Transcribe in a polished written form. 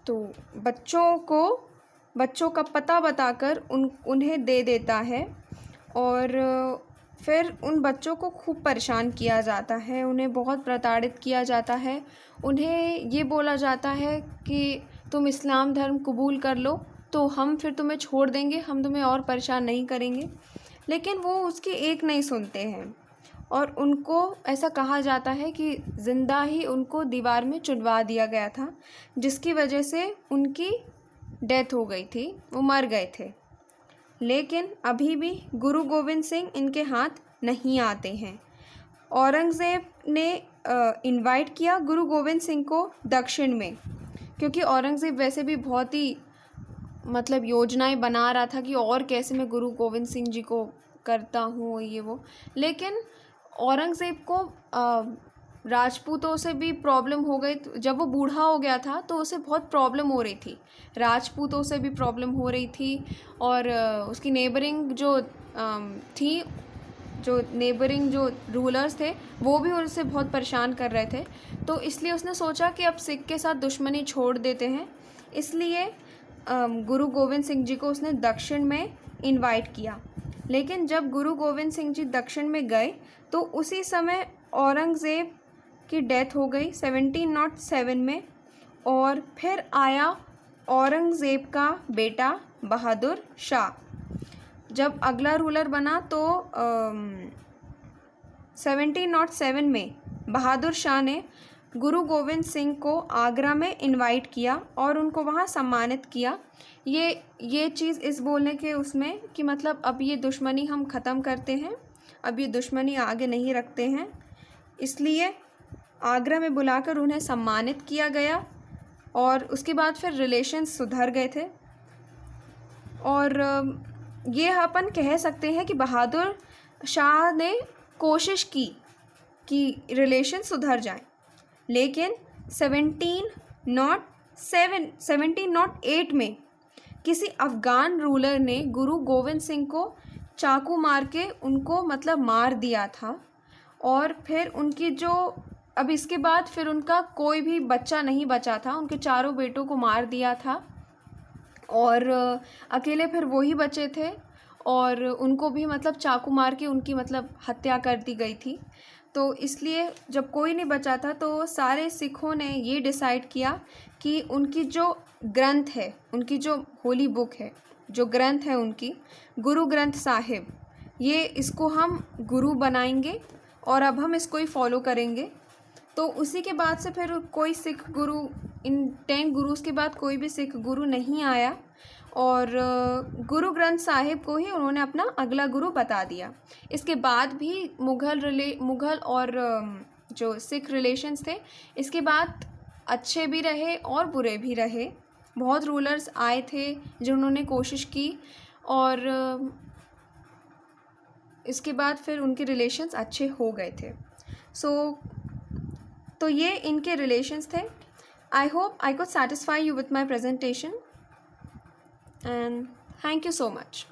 तो बच्चों का पता बताकर उन्हें दे देता है और फिर उन बच्चों को खूब परेशान किया जाता है, उन्हें बहुत प्रताड़ित किया जाता है। उन्हें ये बोला जाता है कि तुम इस्लाम धर्म कबूल कर लो तो हम फिर तुम्हें छोड़ देंगे, हम तुम्हें और परेशान नहीं करेंगे। लेकिन वो उसकी एक नहीं सुनते हैं और उनको ऐसा कहा जाता है कि ज़िंदा ही उनको दीवार में चुनवा दिया गया था, जिसकी वजह से उनकी डेथ हो गई थी, वो मर गए थे। लेकिन अभी भी गुरु गोविंद सिंह इनके हाथ नहीं आते हैं। औरंगज़ेब ने इनवाइट किया गुरु गोविंद सिंह को दक्षिण में, क्योंकि औरंगज़ेब वैसे भी बहुत ही मतलब योजनाएं बना रहा था कि और कैसे मैं गुरु गोविंद सिंह जी को करता हूँ ये वो। लेकिन औरंगज़ेब को राजपूतों से भी प्रॉब्लम हो गई। जब वो बूढ़ा हो गया था तो उसे बहुत प्रॉब्लम हो रही थी, राजपूतों से भी प्रॉब्लम हो रही थी और उसकी नेबरिंग जो नेबरिंग जो रूलर्स थे वो भी उनसे बहुत परेशान कर रहे थे। तो इसलिए उसने सोचा कि अब सिख के साथ दुश्मनी छोड़ देते हैं। इसलिए गुरु गोविंद सिंह जी को उसने दक्षिण में इनवाइट किया। लेकिन जब गुरु गोविंद सिंह जी दक्षिण में गए तो उसी समय औरंगज़ेब की डेथ हो गई 1707 में। और फिर आया औरंगज़ेब का बेटा बहादुर शाह। जब अगला रूलर बना तो 1707 में बहादुर शाह ने गुरु गोविंद सिंह को आगरा में इनवाइट किया और उनको वहाँ सम्मानित किया। ये चीज़ इस बोलने के उसमें कि मतलब अब ये दुश्मनी हम ख़त्म करते हैं, अब ये दुश्मनी आगे नहीं रखते हैं, इसलिए आगरा में बुलाकर उन्हें सम्मानित किया गया। और उसके बाद फिर रिलेशंस सुधर गए थे। और ये अपन कह सकते हैं कि बहादुर शाह ने कोशिश की कि रिलेशन सुधर जाएं। लेकिन 1708 में किसी अफ़गान रूलर ने गुरु गोविंद सिंह को चाकू मार के उनको मतलब मार दिया था। और फिर उनकी अब इसके बाद फिर उनका कोई भी बच्चा नहीं बचा था, उनके चारों बेटों को मार दिया था और अकेले फिर वही बचे थे और उनको भी मतलब चाकू मार के उनकी मतलब हत्या कर दी गई थी। तो इसलिए जब कोई नहीं बचा था तो सारे सिखों ने ये डिसाइड किया कि उनकी जो ग्रंथ है, उनकी जो होली बुक है, जो ग्रंथ है उनकी गुरु ग्रंथ साहिब, ये इसको हम गुरु बनाएंगे और अब हम इसको ही फॉलो करेंगे। तो उसी के बाद से फिर कोई सिख गुरु, इन 10 गुरुज़ के बाद कोई भी सिख गुरु नहीं आया और गुरु ग्रंथ साहिब को ही उन्होंने अपना अगला गुरु बता दिया। इसके बाद भी मुग़ल और जो सिख रिलेशंस थे इसके बाद अच्छे भी रहे और बुरे भी रहे। बहुत रूलर्स आए थे जिन्होंने कोशिश की और इसके बाद फिर उनके रिलेशंस अच्छे हो गए थे। तो ये इनके रिलेशंस थे। I hope I could satisfy you with my presentation and thank you so much.